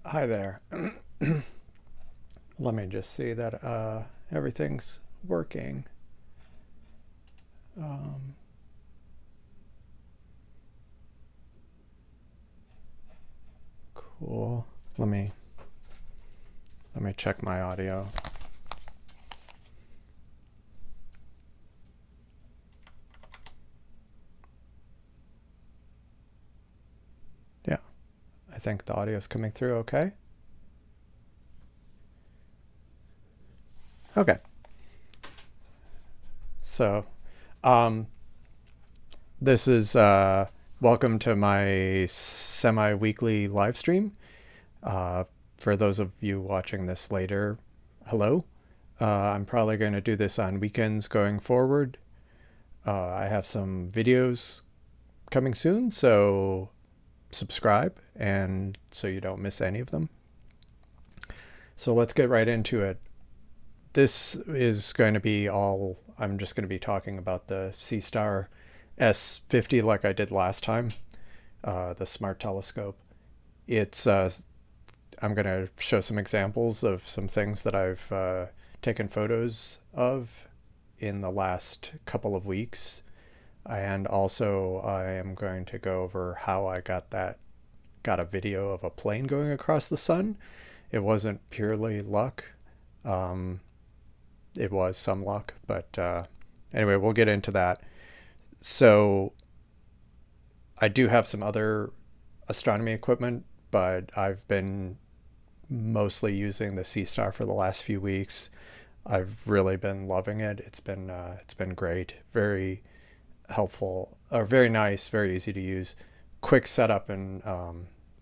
Hi there. Let me just see that everything's working. Um, cool. Let me check my audio. Yeah, I think the audio is coming through okay. Okay. So, um, this is welcome to my semi-weekly live stream. Uh, for those of you watching this later, hello. I'm probably going to do this on weekends going forward. I have some videos coming soon, so subscribe and so you don't miss any of them. So let's get right into it. This is going to be all, I'm just going to be talking about the Seestar S50 like I did last time, the smart telescope. It's I'm going to show some examples of some things that I've taken photos of in the last couple of weeks. And also I am going to go over how I got a video of a plane going across the sun. It wasn't purely luck. Um, it was some luck, but anyway, we'll get into that. So I do have some other astronomy equipment, but I've been mostly using the Seestar for the last few weeks. I've really been loving it. It's been great, very helpful, or very nice, very easy to use, quick setup, and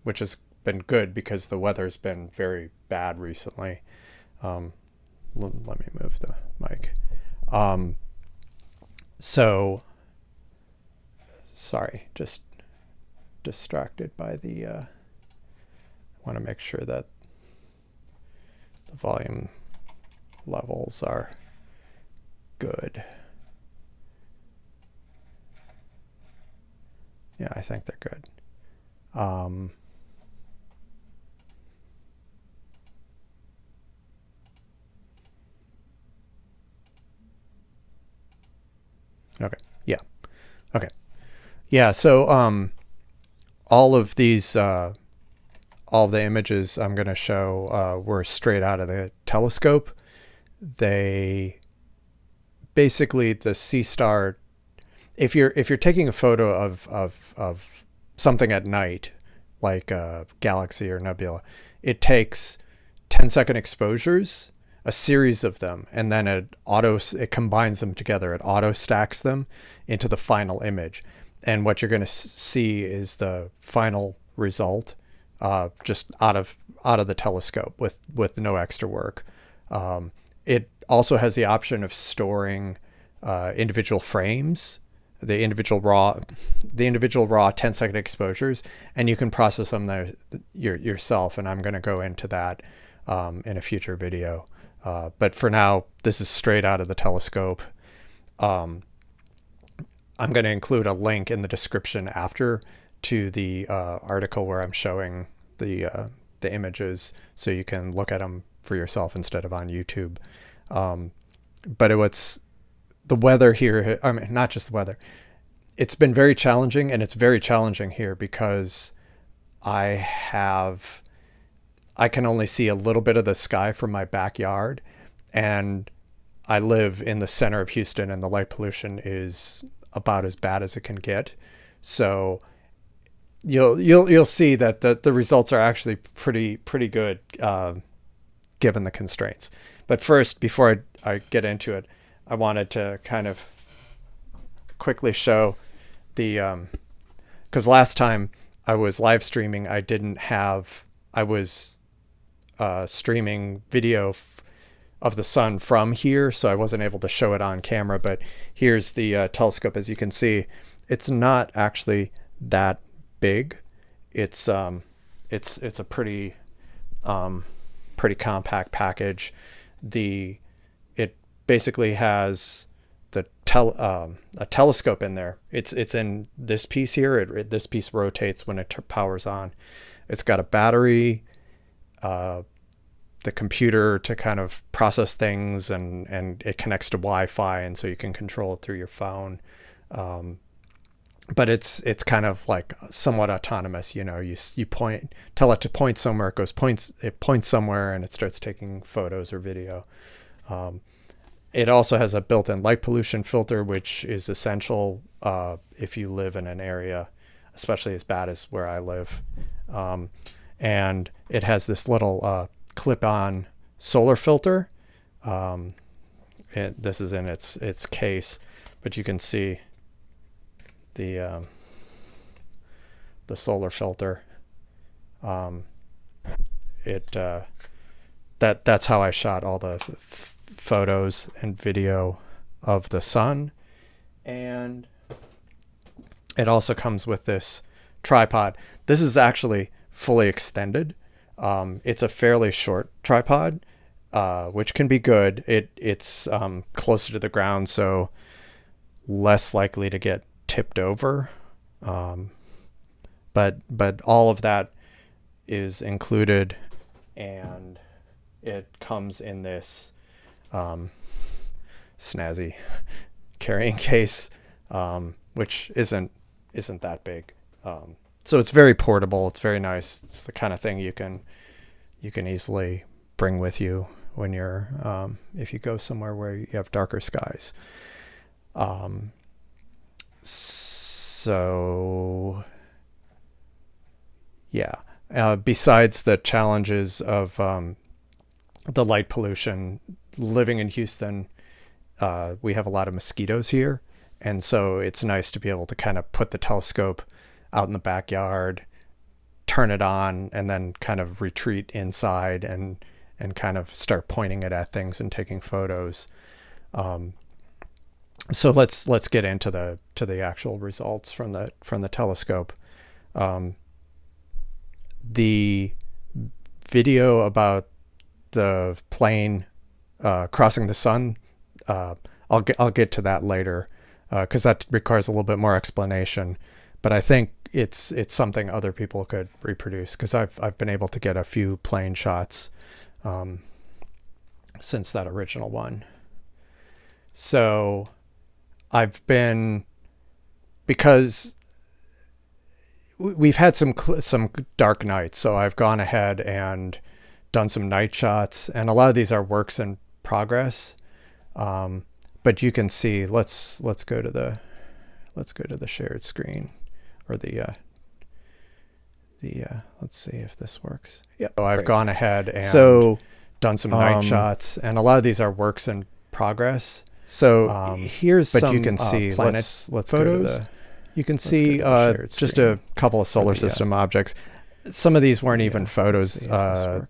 which has been good because the weather's been very bad recently. Um, let me move the mic. Um, so sorry, just distracted by the. I want to make sure that the volume levels are good. Yeah, I think they're good. Okay. Yeah. Okay. Yeah. So all of these, all the images I'm going to show were straight out of the telescope. They basically the Seestar. If you're taking a photo of something at night, like a galaxy or nebula, it takes 10-second exposures, a series of them, and then it combines them together. It auto stacks them into the final image, and what you're going to see is the final result, just out of the telescope with no extra work. It also has the option of storing individual frames, the individual raw 10-second exposures, and you can process them there yourself. And I'm going to go into that in a future video. But for now, this is straight out of the telescope. I'm going to include a link in the description after to the article where I'm showing the images, so you can look at them for yourself instead of on YouTube. But what's the weather here? I mean, not just the weather. It's been very challenging, and it's very challenging here because I can only see a little bit of the sky from my backyard, and I live in the center of Houston, and the light pollution is about as bad as it can get. So you'll see that the results are actually pretty good, given the constraints. But first, before I get into it, I wanted to kind of quickly show the because last time I was live streaming, I was streaming video of the sun from here, so I wasn't able to show it on camera. But here's the telescope. As you can see, it's not actually that big. It's a pretty pretty compact package. It basically has a telescope in there. It's in this piece here. This piece rotates when it powers on. It's got a battery. the computer to kind of process things, and it connects to Wi-Fi, and so you can control it through your phone. But it's kind of like somewhat autonomous. You tell it to point somewhere, it points somewhere, and it starts taking photos or video. It also has a built-in light pollution filter, which is essential if you live in an area, especially as bad as where I live. And it has this little clip-on solar filter. This is in its case, but you can see the solar filter. That's how I shot all the photos and video of the sun. And it also comes with this tripod. This is actually fully extended. It's a fairly short tripod, which can be good. It's closer to the ground, so less likely to get tipped over. But all of that is included, and it comes in this snazzy carrying case, which isn't that big. So it's very portable. It's very nice. It's the kind of thing you can easily bring with you when you're if you go somewhere where you have darker skies. So yeah. Besides the challenges of the light pollution, living in Houston, we have a lot of mosquitoes here. And so it's nice to be able to kind of put the telescope out in the backyard, turn it on, and then kind of retreat inside and kind of start pointing it at things and taking photos. So let's get into the actual results from the telescope. The video about the plane crossing the sun, I'll get to that later, because that requires a little bit more explanation. But I think it's something other people could reproduce, because I've been able to get a few plane shots since that original one. So because we've had some dark nights, so I've gone ahead and done some night shots, and a lot of these are works in progress. But you can see, let's go to the shared screen, or let's see if this works. Yeah. So I've gone ahead and done some night shots, and a lot of these are works in progress. So here's but you can see let's photos. You can see just a couple of solar system objects. Some of these weren't even photos from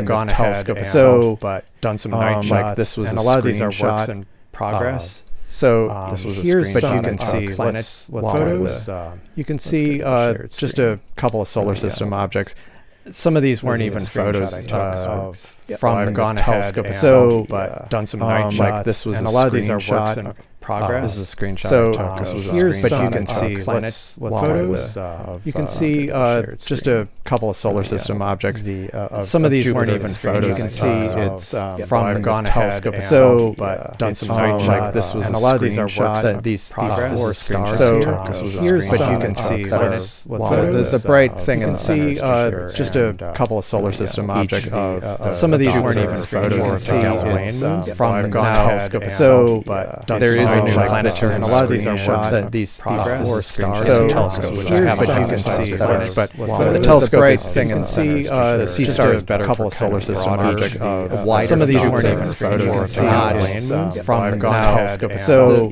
the telescope itself, but done some night shots. Like this was, and a lot of these are works in progress. So this was here's but you can see let's photos. You can see just a couple of solar system objects. Some of these weren't even photos from the telescope itself, but done some night shots. Like this was, and a lot of these are works in progress. This is a screenshot. So this was here's, but you can see let's photos. You can see just a couple of solar system objects. Some of these weren't even photos. You can see it's from the telescope itself, but done some night shots. Like this was, and a lot of these are works. These four stars. So here's, but you can see the bright thing, and see just a couple of solar system objects. Some of these weren't even photos. It's from the telescope itself, but there is a planetary, and a lot of these are shots. These four stars. So here's, but you can see, but the telescope thing, and see the Seestar is better. A couple of solar system objects. Some of these weren't even photos. From the telescope. So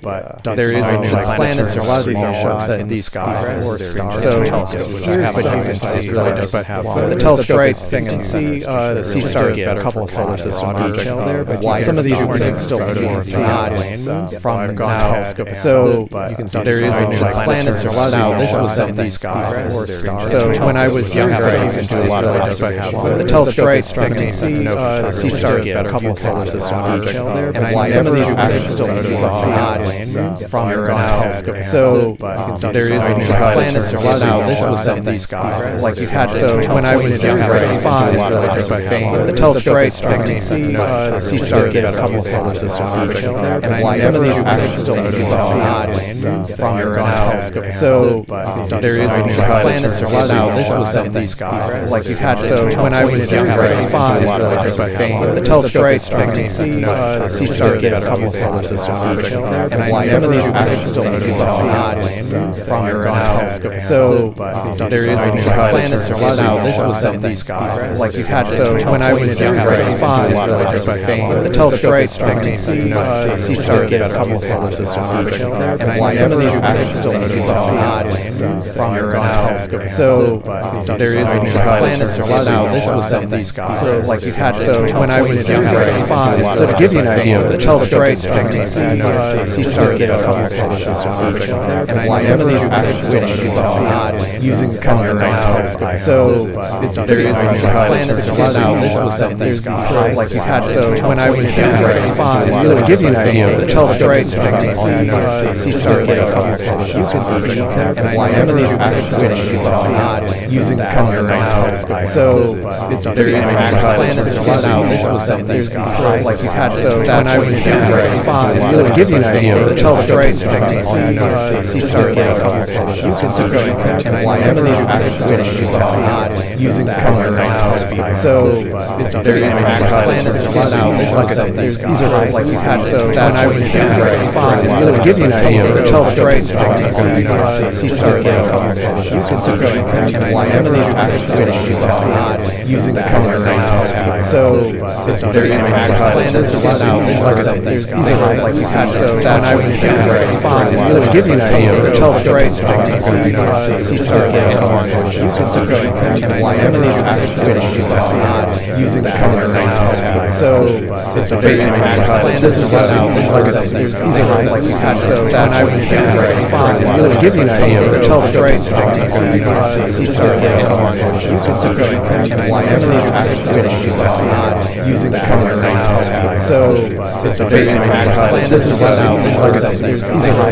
there is a planets, and a lot of these are shots. These four stars. So here's, but you can see, but the telescope thing, and see the Seestar is better. A couple of solar system objects there, but some of these weren't even still photos. From I've gone telescope. so You can there there is is a a new new planets planets are are now now. This was in the something sky. stars. So when I was younger, I used to do a lot of observations. The telescope astronomy, the Seestar get a couple solar system detail there, and I some of these never you can still landings from your telescope. So there is a new planets are now. This was something stars. Like you had So when I was younger, I spotted the telescope astronomy, the Seestar get a couple solar system detail there, and I some of never these you can still landings from your telescope. So there is a new planets are now. This was something like you had. So when I was younger, I spotted the telescope astronomy, the Seestar get a couple solar system detail there, and some of these you can still landings from your telescope. So there is a new planets are now. This was something like you had. So when I was younger, I spotted the telescope astronomy, the Seestar get a couple solar system detail there, and some of these you can still landings from your telescope. So there is a new planets are now. This was something like you had. So when I was younger, I spotted. So to give you an idea, the telescope astronomy, the Seestar get a couple solar system detail there, and some of these you can still using kind of your telescope. So there is a new planets are now. This was something like you had. So when I was younger, I spotted. So to give you an idea, the telescope astronomy, the Seestar get a couple solar system detail there, and some of these you can still using kind of your telescope. So there is a new planets are now. This was something like you had. So when I was younger, I spotted. So to give you an idea, the telescope astronomy, the Seestar get a couple solar systems detail there, and some of these you can still using kind of your telescope. So there is a new planets are now. This was something like you had. So when I was younger, I spotted. So to give you an idea, the telescope astronomy, the Seestar get a couple solar systems detail there, and some of these you can still using kind of your telescope. So there is a new planets are now. This was something like you had. So when I was younger, I spotted. So to give you an idea, the telescope astronomy, the Seestar get a couple solar systems detail there, and some of these you can still using kind of your telescope. So basically, this is what like you had. So when I was younger, I spotted. So to give you an idea, the telescope astronomy, the Seestar get a couple solar systems detail there, and some of these you can still using kind of your telescope. So basically, this is what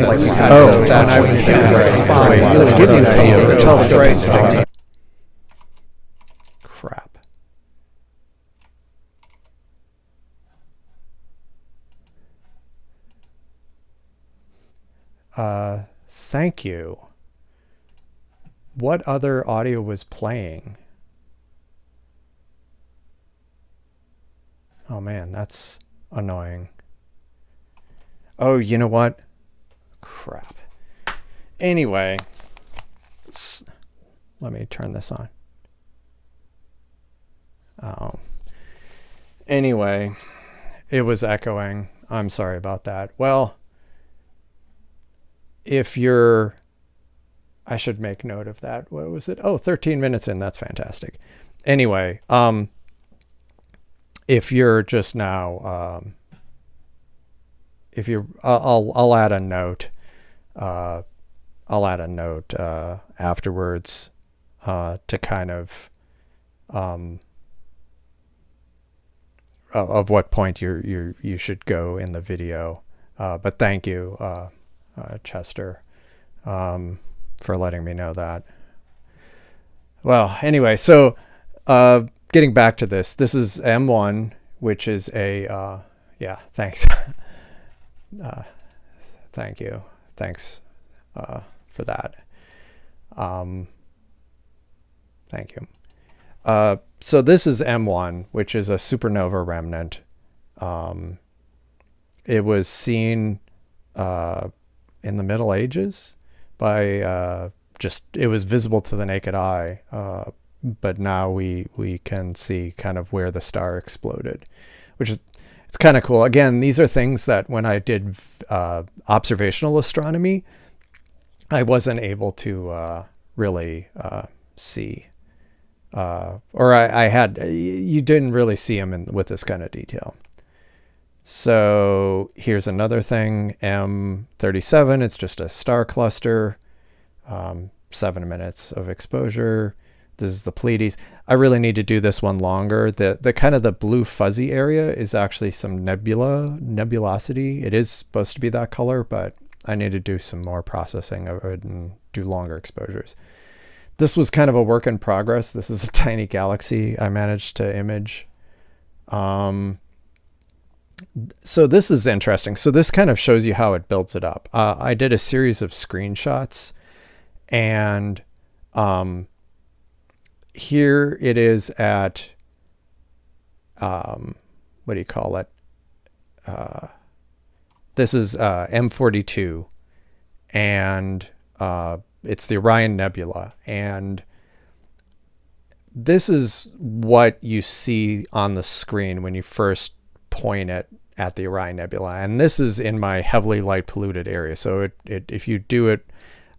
like you had. So when I was younger, I spotted. So to give you an idea, the telescope astronomy. Crap. Thank you. What other audio was playing? Oh man, that's annoying. Oh, you know what? Crap. Anyway, let me turn this on. Anyway, it was echoing. I'm sorry about that. Well, if you're, I should make note of that. What was it? Oh, 13 minutes in. That's fantastic. Anyway, if you're just now, if you're, I'll add a note. I'll add a note afterwards to kind of of what point you should go in the video. But thank you, Chester, for letting me know that. Well, anyway, so getting back to this is M1, which is a yeah. Thanks. Thank you. Thanks for that. Thank you. So this is M1, which is a supernova remnant. It was seen in the Middle Ages by it was visible to the naked eye, but now we can see kind of where the star exploded, which is, it's kind of cool. Again, these are things that when I did observational astronomy, I wasn't able to really see. Or I had, you didn't really see them with this kind of detail. So here's another thing, M37. It's just a star cluster, 7 minutes of exposure. This is the Pleiades. I really need to do this one longer. The kind of the blue fuzzy area is actually some nebulosity. It is supposed to be that color, but I need to do some more processing of it and do longer exposures. This was kind of a work in progress. This is a tiny galaxy I managed to image. So this is interesting. So this kind of shows you how it builds it up. I did a series of screenshots, and here it is at, what do you call it? This is M42, and it's the Orion Nebula. And this is what you see on the screen when you first point it at the Orion Nebula. And this is in my heavily light polluted area. So if you do it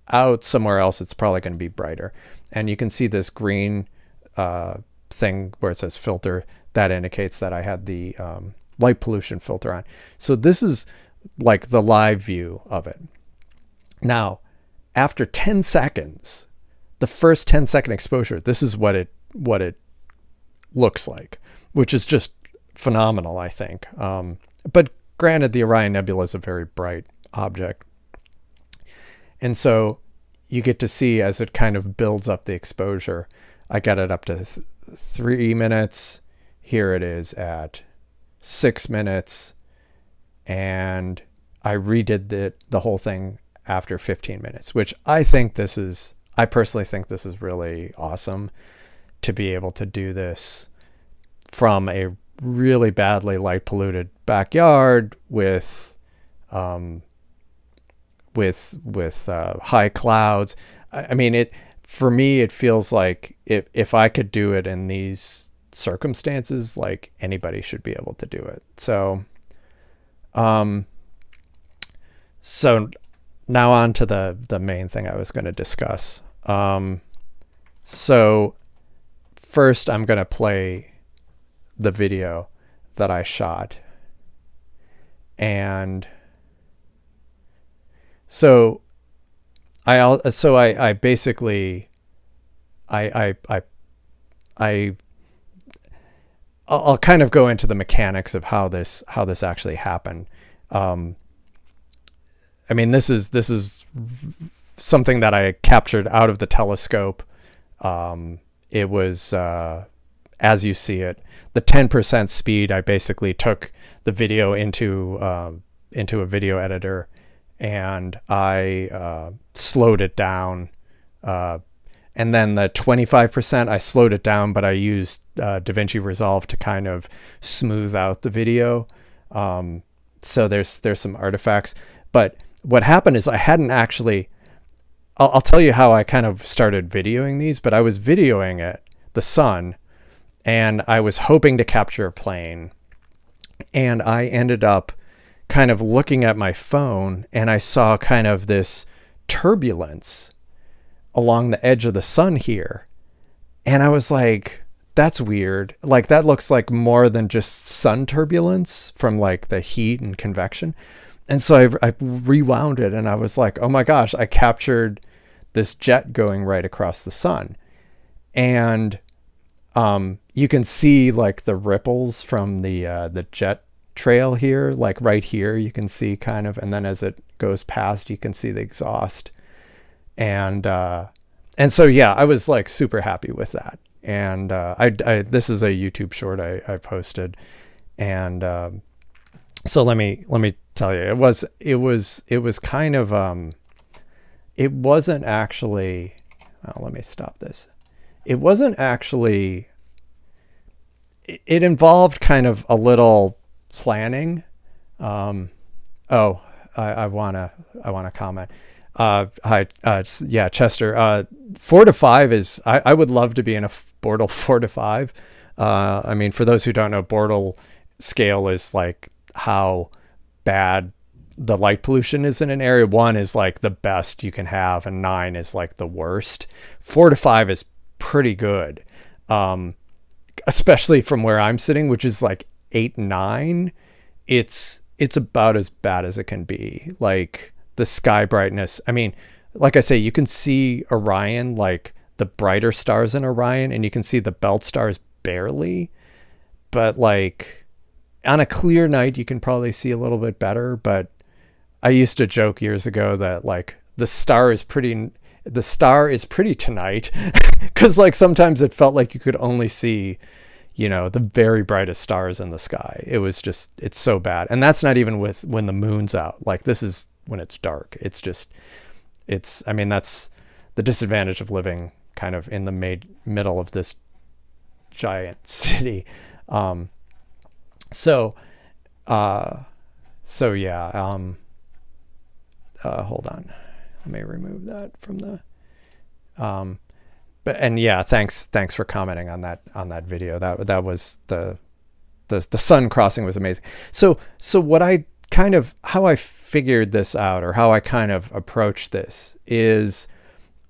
out somewhere else, it's probably going to be brighter. And you can see this green thing where it says filter. That indicates that I had the light pollution filter on. So this is like the live view of it. Now, after 10 seconds, the first 10-second exposure, this is what it looks like, which is just phenomenal, I think. But granted, the Orion Nebula is a very bright object. And so you get to see as it kind of builds up the exposure. I got it up to 3 minutes. Here it is at 6 minutes. And I redid the whole thing after 15 minutes, which I personally think this is really awesome to be able to do this from a really badly light polluted backyard with high clouds. I mean, for me, it feels like if I could do it in these circumstances, like anybody should be able to do it. So now on to the main thing I was going to discuss. So first I'm going to play the video that I shot. And so I basically I'll kind of go into the mechanics of how this actually happened. I mean, this is something that I captured out of the telescope. It was, as you see it, the 10% speed. I basically took the video into a video editor, and I slowed it down. And then the 25%, I slowed it down, but I used DaVinci Resolve to kind of smooth out the video. So there's some artifacts. But what happened is I hadn't actually... I'll tell you how I kind of started videoing these, but I was videoing the sun, and I was hoping to capture a plane. And I ended up kind of looking at my phone, and I saw kind of this turbulence along the edge of the sun here. And I was like, that's weird. Like, that looks like more than just sun turbulence from like the heat and convection. And so I rewound it, and I was like, oh my gosh, I captured this jet going right across the sun. And you can see like the ripples from the jet trail here, like right here, you can see kind of, and then as it goes past, you can see the exhaust. And so, yeah, I was like super happy with that. And this is a YouTube short I posted. And so let me tell you, it was kind of, it wasn't actually, let me stop this. It wasn't actually, it involved kind of a little planning. I want to comment. Hi, yeah, Chester. 4 to 5 is, I would love to be in a Bortle 4 to 5. I mean, for those who don't know, Bortle scale is like how bad the light pollution is in an area. 1 is like the best you can have, and 9 is like the worst. 4 to 5 is pretty good, especially from where I'm sitting, which is like 8, 9 it's about as bad as it can be. Like the sky brightness. I mean, like I say, you can see Orion, like the brighter stars in Orion, and you can see the belt stars barely. But like on a clear night, you can probably see a little bit better. But I used to joke years ago that like the star is pretty tonight, because like sometimes it felt like you could only see, the very brightest stars in the sky. It's so bad. And that's not even with when the moon's out. Like this is when it's dark. I mean, that's the disadvantage of living kind of in the middle of this giant city. So yeah, hold on. Let me remove that from the, and yeah, thanks for commenting on that video. That was the sun crossing was amazing. So what how I figured this out, or how I kind of approached this, is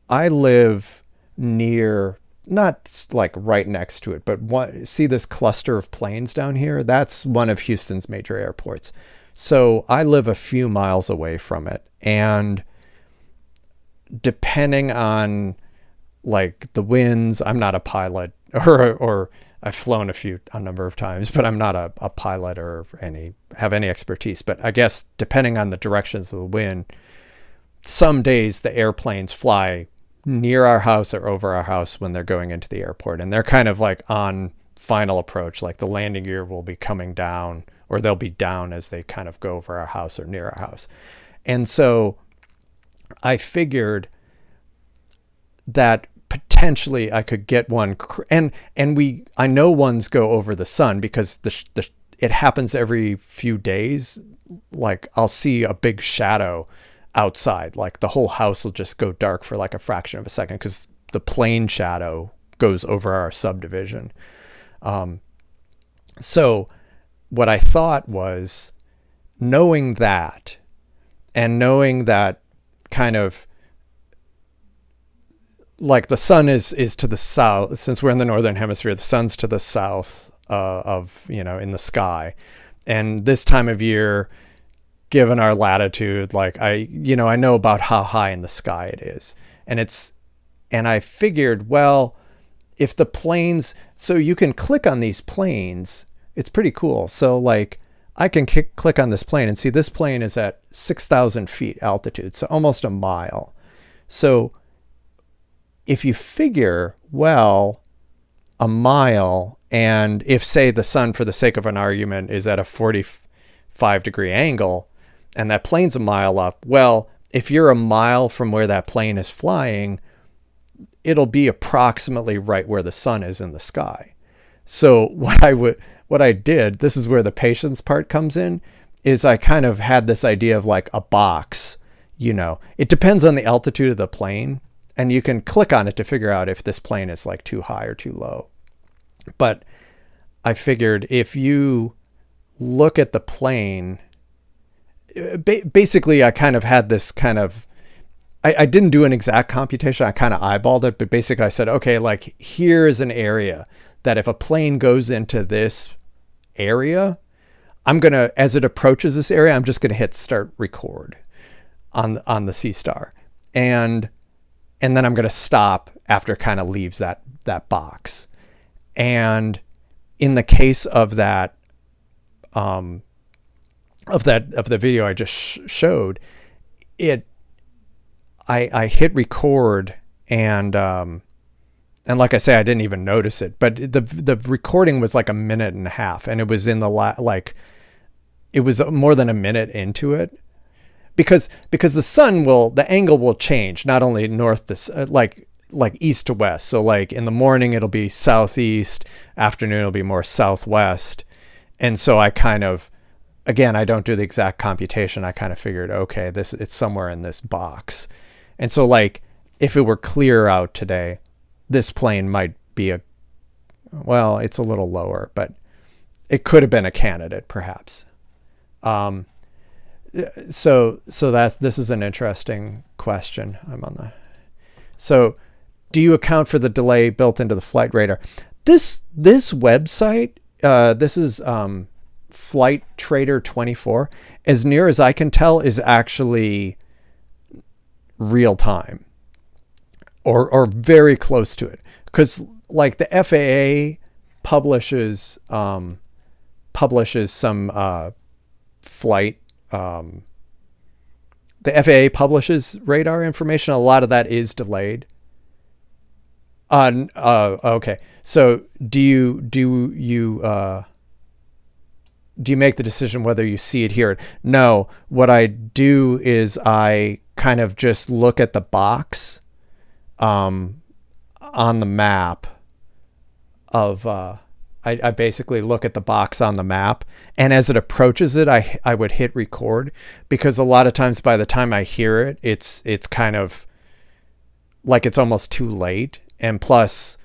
I live near, not like right next to it, but see this cluster of planes down here? That's one of Houston's major airports. So I live a few miles away from it, and depending on like the winds, I'm not a pilot, or I've flown a number of times, but I'm not a pilot or have any expertise. But I guess depending on the directions of the wind, some days the airplanes fly near our house or over our house when they're going into the airport. And they're kind of like on final approach, like the landing gear will be coming down, or they'll be down as they kind of go over our house or near our house. And so I figured that potentially I could get one, and I know ones go over the sun, because it happens every few days. Like I'll see a big shadow outside, like the whole house will just go dark for like a fraction of a second, because the plane shadow goes over our subdivision. So what I thought was, knowing that, and knowing that kind of like the sun is to the south, since we're in the northern hemisphere, the sun's to the south in the sky. And this time of year, given our latitude, like I know about how high in the sky it is. And I figured, well, if the planes, so you can click on these planes, it's pretty cool. So like I can click on this plane and see this plane is at 6,000 feet altitude, so almost a mile. So if you figure, well, a mile, and if, say, the sun, for the sake of an argument, is at a 45-degree angle, and that plane's a mile up, well, if you're a mile from where that plane is flying, it'll be approximately right where the sun is in the sky. So what I did, this is where the patience part comes in, is I kind of had this idea of like a box. It depends on the altitude of the plane, and you can click on it to figure out if this plane is like too high or too low. But I figured if you look at the plane, basically I kind of had this kind of, I didn't do an exact computation. I kind of eyeballed it, but basically I said, okay, like here's an area that if a plane goes into this area, as it approaches this area, I'm just going to hit start record on the Seestar. And then I'm going to stop after it kind of leaves that box. And in the case of that, of the video I just showed, I hit record, and like I say, I didn't even notice it, but the recording was like a minute and a half, and it was in it was more than a minute into it. Because the angle will change, not only north to like east to west. So like in the morning it'll be southeast, afternoon it'll be more southwest. And so I kind of, again, I don't do the exact computation. I kind of figured, okay, it's somewhere in this box. And so like if it were clear out today, this plane might be it's a little lower, but it could have been a candidate perhaps. So this is an interesting question. So do you account for the delay built into the flight radar? This website, this is Flight Trader 24, as near as I can tell, is actually real time or very close to it. Because like the FAA publishes some flight. The FAA publishes radar information. A lot of that is delayed. Okay. So do you make the decision whether you see it, hear it? No. What I do is I kind of just look at the box on the map of I basically look at the box on the map, and as it approaches it, I would hit record, because a lot of times by the time I hear it, it's kind of like it's almost too late. And plus,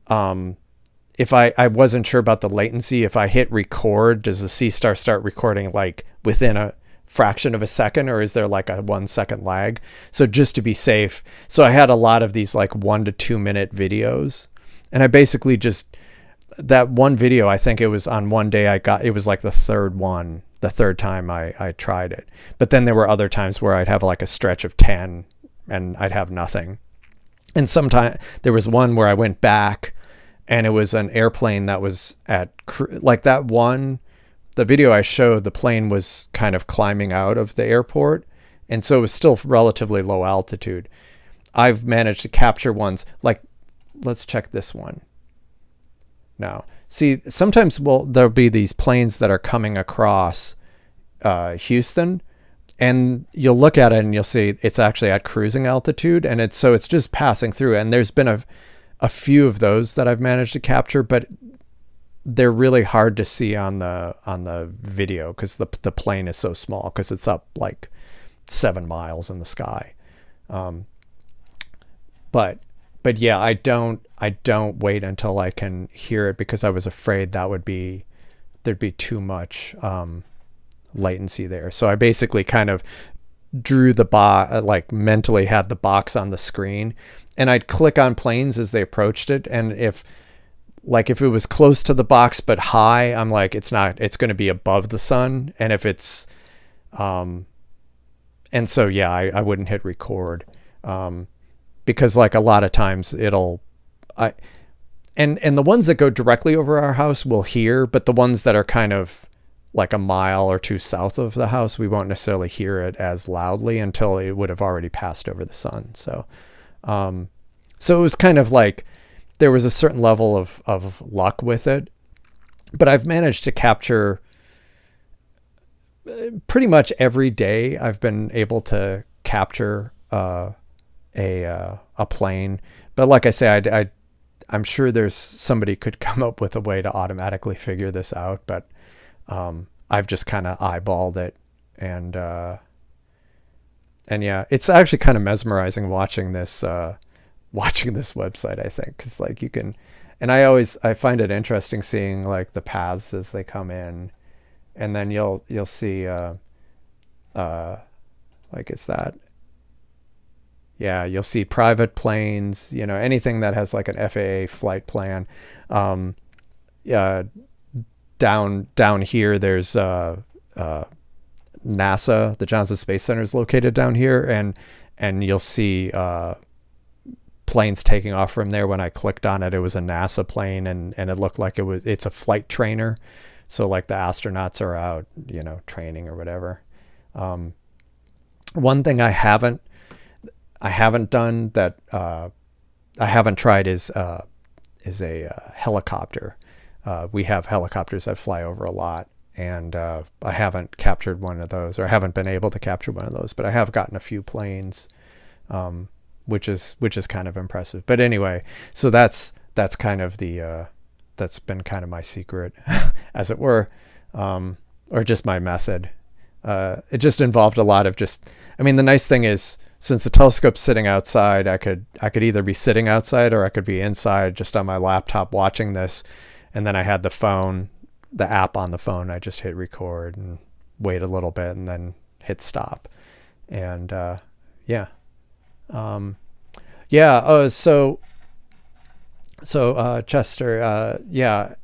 if I wasn't sure about the latency, if I hit record, does the Seestar start recording like within a fraction of a second, or is there like a 1 second lag? So just to be safe, so I had a lot of these like 1 to 2 minute videos, and I basically just, that one video, I think it was on one day it was like the third time I tried it. But then there were other times where I'd have like a stretch of 10 and I'd have nothing. And sometime there was one where I went back and it was an airplane that was like that one, the video I showed, the plane was kind of climbing out of the airport. And so it was still relatively low altitude. I've managed to capture ones like, let's check this one. Now, see, sometimes there'll be these planes that are coming across Houston, and you'll look at it and you'll see it's actually at cruising altitude, and it's just passing through. And there's been a few of those that I've managed to capture, but they're really hard to see on the video because the plane is so small, because it's up like 7 miles in the sky. But yeah, I don't wait until I can hear it, because I was afraid there'd be too much latency there. So I basically kind of drew the like mentally had the box on the screen, and I'd click on planes as they approached it. And if it was close to the box but high, I'm like, it's going to be above the sun. And if it's and so yeah, I wouldn't hit record. Because like a lot of times and the ones that go directly over our house will hear, but the ones that are kind of like a mile or two south of the house, we won't necessarily hear it as loudly until it would have already passed over the sun. So, so it was kind of like there was a certain level of luck with it, but I've managed to capture pretty much every day. I've been able to capture, a plane. But like I say, I'm sure there's somebody could come up with a way to automatically figure this out, but I've just kind of eyeballed it. And yeah, it's actually kind of mesmerizing watching this website, I think, because like you can, and I find it interesting seeing like the paths as they come in, and then you'll see like, is that, yeah, you'll see private planes, anything that has like an FAA flight plan. Down here, there's NASA, the Johnson Space Center is located down here, and you'll see planes taking off from there. When I clicked on it, it was a NASA plane, and it looked like it's a flight trainer. So like the astronauts are out, training or whatever. One thing I haven't done that I haven't tried is a helicopter. We have helicopters that fly over a lot, and I haven't captured one of those, or I haven't been able to capture one of those, but I have gotten a few planes, which is kind of impressive. But anyway, so that's kind of that's been kind of my secret, as it were, or just my method. It just involved a lot of the nice thing is, since the telescope's sitting outside, I could either be sitting outside or I could be inside just on my laptop watching this. And then I had the app on the phone. I just hit record and wait a little bit and then hit stop. And yeah. Yeah. So Chester, yeah.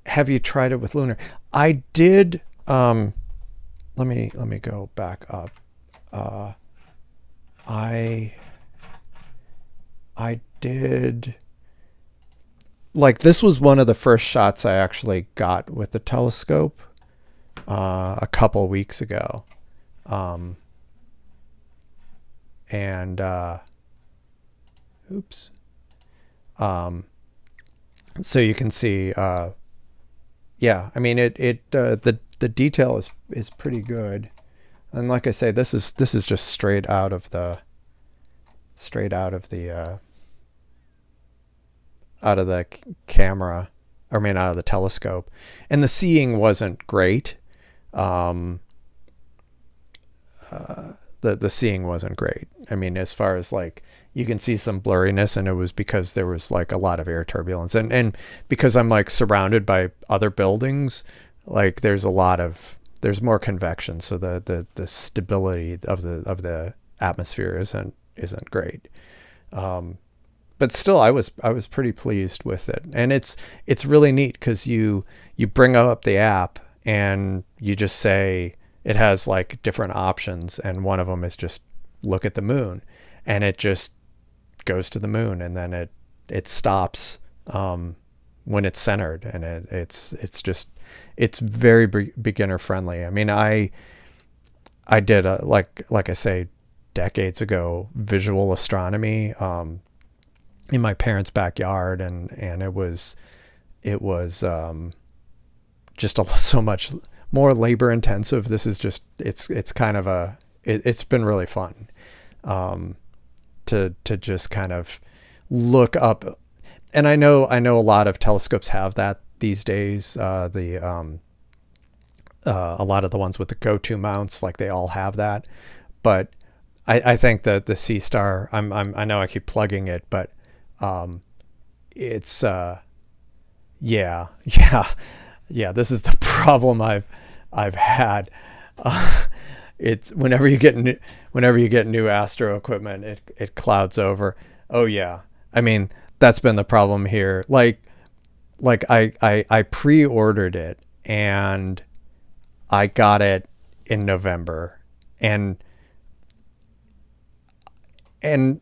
have you tried it with lunar? I did. Let me go back up. I did. Like, this was one of the first shots I actually got with the telescope a couple weeks ago. And oops. So you can see, yeah, I mean, the detail is pretty good. And like I say, this is just straight out of the camera, or I mean out of the telescope. And the seeing wasn't great. The seeing wasn't great. I mean, as far as like, you can see some blurriness, and it was because there was like a lot of air turbulence, and because I'm like surrounded by other buildings, like there's more convection, so the stability of the atmosphere isn't great. But still, I was pretty pleased with it, and it's really neat because you bring up the app and you just say, it has like different options, and one of them is just look at the moon, and it just goes to the moon, and then it stops when it's centered, and it's very beginner friendly. I mean, I did like I say, decades ago, visual astronomy in my parents' backyard, and it was just so much more labor intensive. This is just it's kind of it's been really fun to just kind of look up. And I know a lot of telescopes have that these days. A lot of the ones with the go-to mounts, like, they all have that. But I think that the Seestar, I know I keep plugging it, but it's yeah. This is the problem I've had. It's whenever you get new astro equipment, it clouds over. Oh yeah, I mean, that's been the problem here. Like I pre-ordered it, and I got it in November, and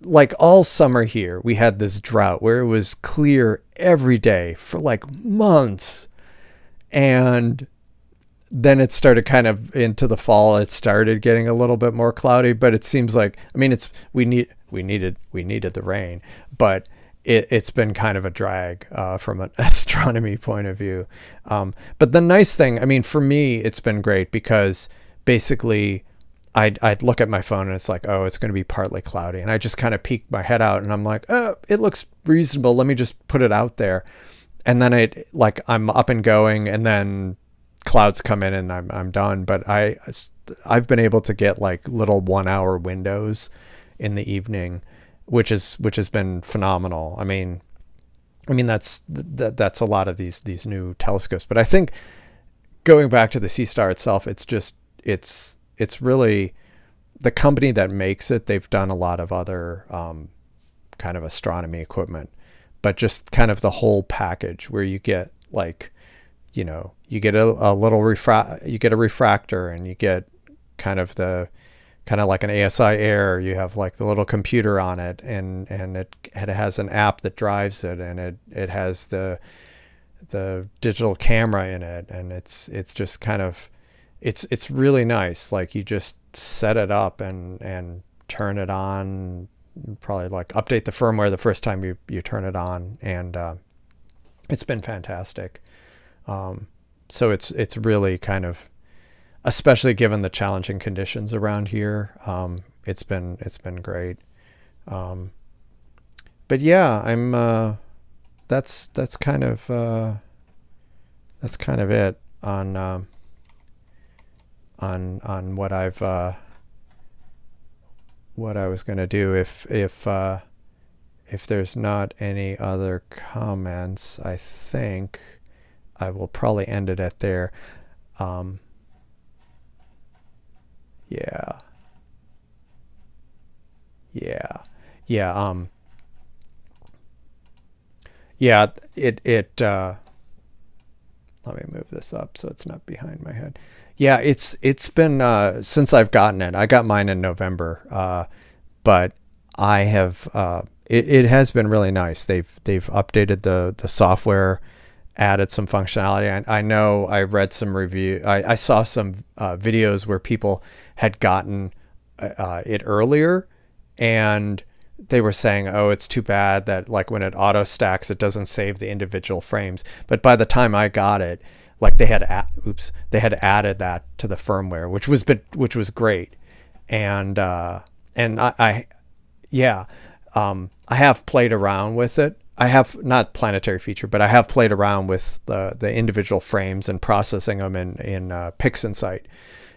like all summer here, we had this drought where it was clear every day for like months. And then it started kind of into the fall. It started getting a little bit more cloudy, but it seems like, I mean, we needed the rain, but it's been kind of a drag from an astronomy point of view. But the nice thing, I mean, for me, it's been great because basically I'd look at my phone and it's like, oh, it's going to be partly cloudy. And I just kind of peek my head out and I'm like, oh, it looks reasonable. Let me just put it out there. And then I'm up and going, and then clouds come in and I'm done. But I've been able to get like little 1 hour windows in the evening, which has been phenomenal. I mean that's a lot of these new telescopes. But I think going back to the Seestar itself, it's really the company that makes it. They've done a lot of other kind of astronomy equipment, but just kind of the whole package where you get like, you get a little you get a refractor, and you get kind of like an ASI Air. You have like the little computer on it, and it has an app that drives it, and it has the digital camera in it, and it's just kind of, it's really nice. Like, you just set it up and turn it on, probably like update the firmware the first time you turn it on, and it's been fantastic. So it's really kind of, especially given the challenging conditions around here, it's been great. But yeah, I'm that's kind of it on what I was going to do. If there's not any other comments, I think I will probably end it at there. Yeah. Yeah, let me move this up so it's not behind my head. Yeah, it's been since I've gotten it. I got mine in November, but I have it has been really nice. They've updated the software, added some functionality. I know I read some review. I saw some videos where people had gotten it earlier, and they were saying, oh, it's too bad that like when it auto stacks, it doesn't save the individual frames. But by the time I got it, like they had added that to the firmware, which was great. And I yeah, I have played around with it. I have not planetary feature, but I have played around with the individual frames and processing them in PixInsight.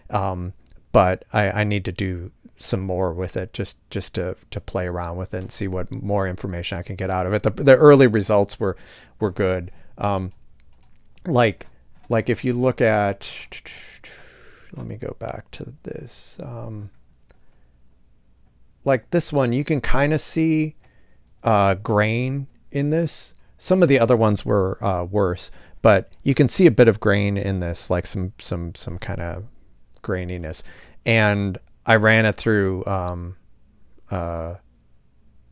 But I need to do some more with it just to play around with it and see what more information I can get out of it. The early results were good. Like if you look at, let me go back to this. Like this one, you can kind of see grain in this. Some of the other ones were worse, but you can see a bit of grain in this, like some kind of graininess. And I ran it through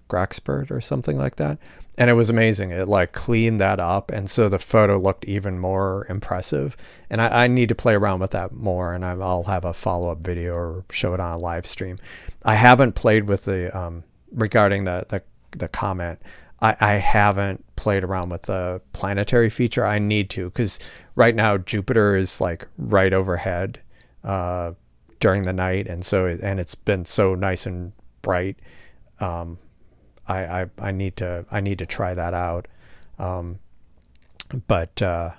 Graxpert or something like that, and it was amazing. It like cleaned that up, and so the photo looked even more impressive. And I need to play around with that more, and I'll have a follow-up video or show it on a live stream. I haven't played with the regarding the comment. I haven't played around with the planetary feature. I need to, because right now Jupiter is like right overhead during the night, and it's been so nice and bright. I need to try that out. But I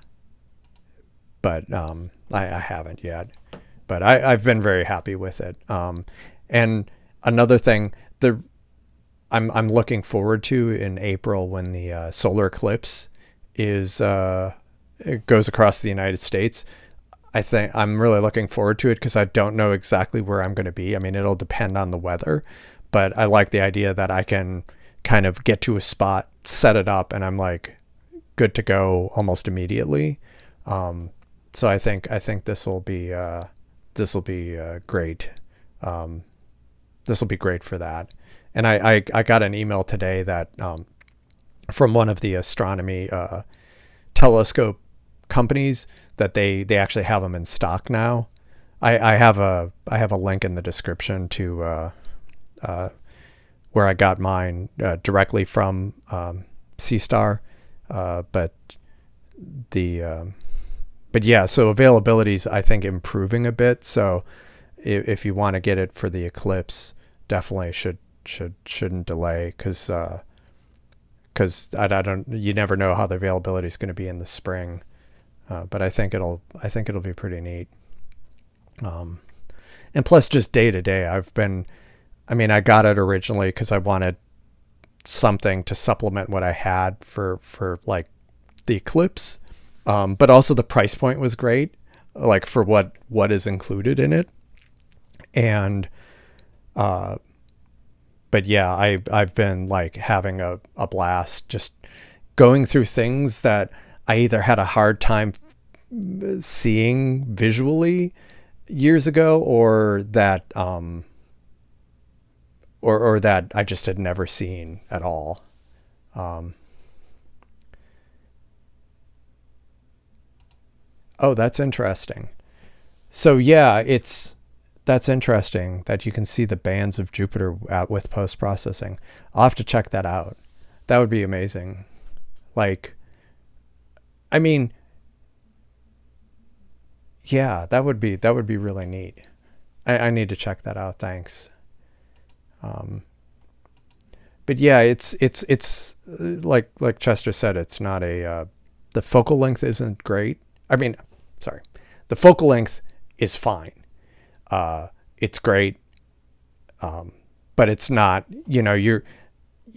haven't yet. But I've been very happy with it. And another thing, I'm looking forward to in April when the solar eclipse it goes across the United States. I think I'm really looking forward to it because I don't know exactly where I'm going to be. I mean, it'll depend on the weather, but I like the idea that I can kind of get to a spot, set it up, and I'm like good to go almost immediately. So I think this will be great. This will be great for that. And I got an email today that from one of the astronomy telescope companies that they actually have them in stock now. I have a link in the description to where I got mine directly from Seestar, but yeah, so availability is I think improving a bit. So if you want to get it for the eclipse, definitely shouldn't delay because I don't, you never know how the availability is going to be in the spring. But I think it'll be pretty neat. And plus just day to day, I got it originally because I wanted something to supplement what I had for like the eclipse. But also the price point was great, like for what is included in it. And, but yeah, I've been like having a blast just going through things that I either had a hard time seeing visually years ago, or that or that I just had never seen at all. Oh, that's interesting. So yeah, that's interesting that you can see the bands of Jupiter with post processing. I'll have to check that out. That would be amazing. Like, I mean, yeah, that would be really neat. I need to check that out. Thanks. But yeah, it's like Chester said, it's not the focal length isn't great. I mean, sorry, the focal length is fine. It's great. But it's not, you're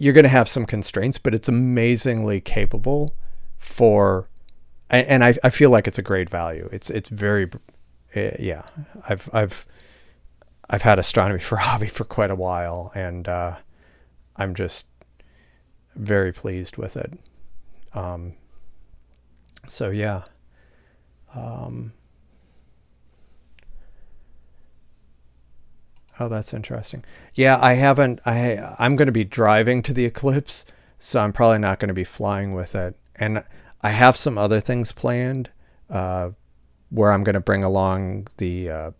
going to have some constraints, but it's amazingly capable for, and I feel like it's a great value. It's very, yeah, I've had astronomy for hobby for quite a while, and I'm just very pleased with it. So yeah, Um, oh, that's interesting. Yeah, I haven't. I'm going to be driving to the eclipse, so I'm probably not going to be flying with it. And I have some other things planned, uh, where I'm going to bring along the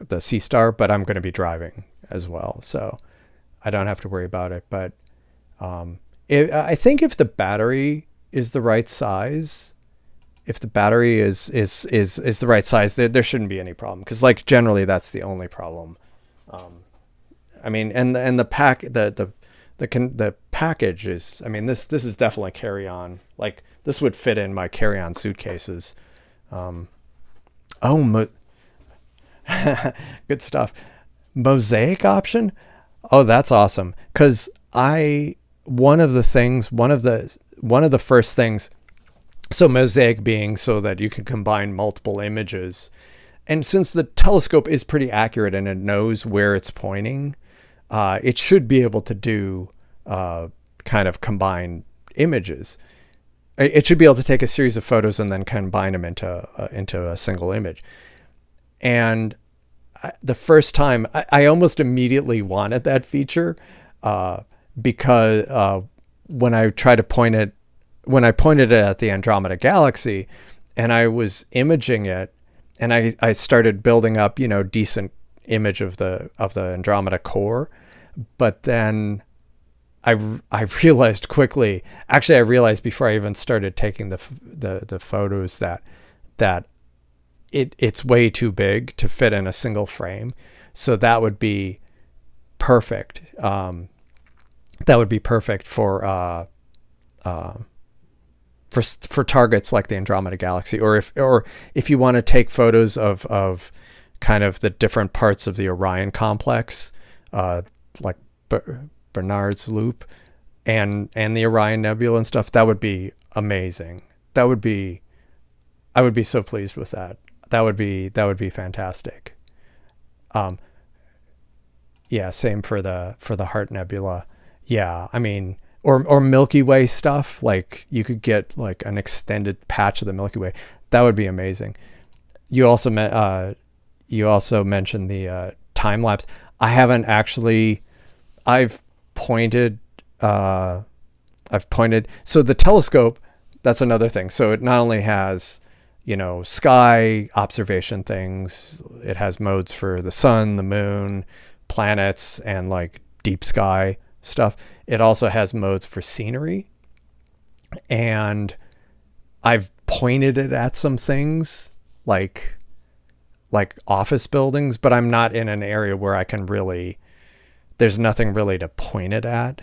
Seestar, but I'm going to be driving as well, so I don't have to worry about it. But I think if the battery is the right size, if the battery is the right size, there shouldn't be any problem. Because like generally that's the only problem. I mean, and the pack the package is. I mean, this is definitely carry on. Like this would fit in my carry on suitcases. Oh, good stuff. Mosaic option. Oh, that's awesome. Because one of the first things. So mosaic being so that you can combine multiple images. And since the telescope is pretty accurate and it knows where it's pointing, it should be able to do kind of combine images. It should be able to take a series of photos and then combine them into a single image. And the first time, I almost immediately wanted that feature because when I tried to point it, when I pointed it at the Andromeda Galaxy and I was imaging it and I started building up, decent image of the Andromeda core. But then I realized quickly, actually I realized before I even started taking the photos that it's way too big to fit in a single frame. So that would be perfect. That would be perfect for targets like the Andromeda Galaxy, or if you want to take photos of kind of the different parts of the Orion complex, like Bernard's Loop and the Orion Nebula and stuff, that would be amazing. I would be so pleased with that. That would be fantastic. Yeah, same for the Heart Nebula. Yeah, I mean, or Milky Way stuff. Like you could get like an extended patch of the Milky Way. That would be amazing. You also mentioned the time lapse. I haven't actually. I've pointed. So the telescope. That's another thing. So it not only has, sky observation things. It has modes for the sun, the moon, planets, and like deep sky stuff. It also has modes for scenery, and I've pointed it at some things like office buildings, but I'm not in an area where I can really, there's nothing really to point it at.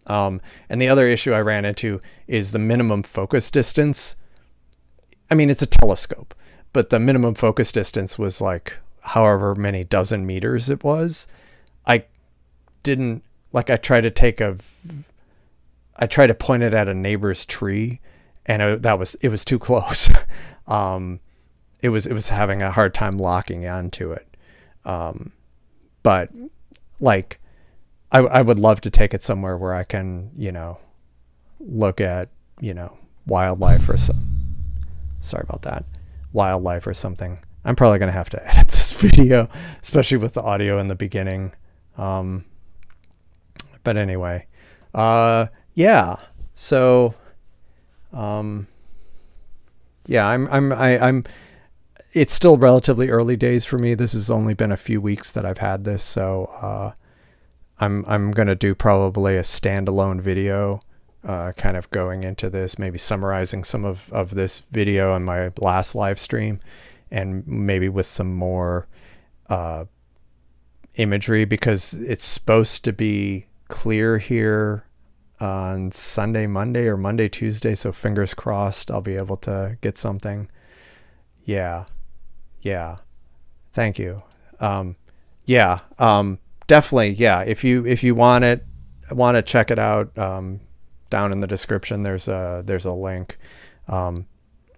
And the other issue I ran into is the minimum focus distance. I mean, it's a telescope, but the minimum focus distance was like however many dozen meters it was. I didn't, like I tried to point it at a neighbor's tree, and it was too close. It was having a hard time locking onto it. But like, I would love to take it somewhere where I can, look at, wildlife or some. Sorry about that. Wildlife or something. I'm probably going to have to edit this video, especially with the audio in the beginning. But anyway, yeah. So, yeah, I'm. It's still relatively early days for me. This has only been a few weeks that I've had this, so I'm gonna do probably a standalone video, kind of going into this, maybe summarizing some of this video on my last live stream, and maybe with some more imagery, because it's supposed to be clear here on Sunday, Monday, or Monday, Tuesday. So fingers crossed I'll be able to get something. Yeah. Thank you. Definitely. Yeah. If you want to check it out, down in the description, there's a link.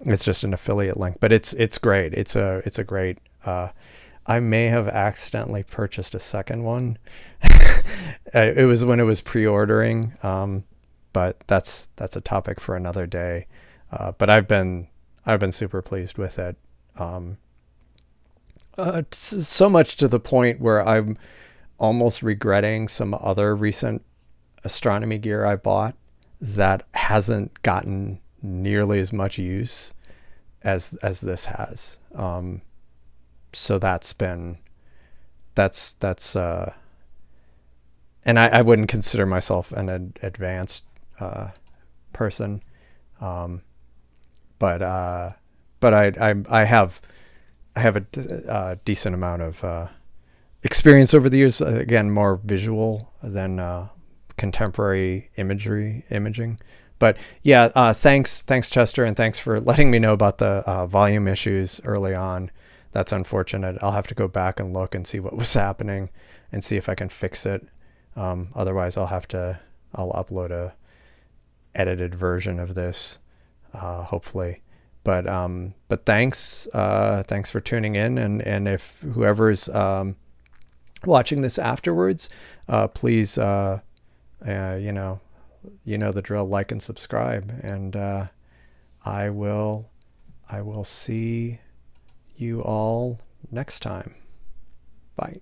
It's just an affiliate link, but it's great. It's a great, I may have accidentally purchased a second one. It was when it was pre-ordering. but that's a topic for another day. But I've been super pleased with it. So much to the point where I'm almost regretting some other recent astronomy gear I bought that hasn't gotten nearly as much use as this has. So that's and I wouldn't consider myself an advanced person, but I have a decent amount of experience over the years. Again, more visual than contemporary imaging. But yeah, thanks Chester, and thanks for letting me know about the volume issues early on. That's unfortunate. I'll have to go back and look and see what was happening and see if I can fix it. Otherwise, I'll upload a edited version of this, hopefully. But thanks for tuning in, and if whoever's watching this afterwards, please, you know the drill, like and subscribe, and I will see you all next time. Bye.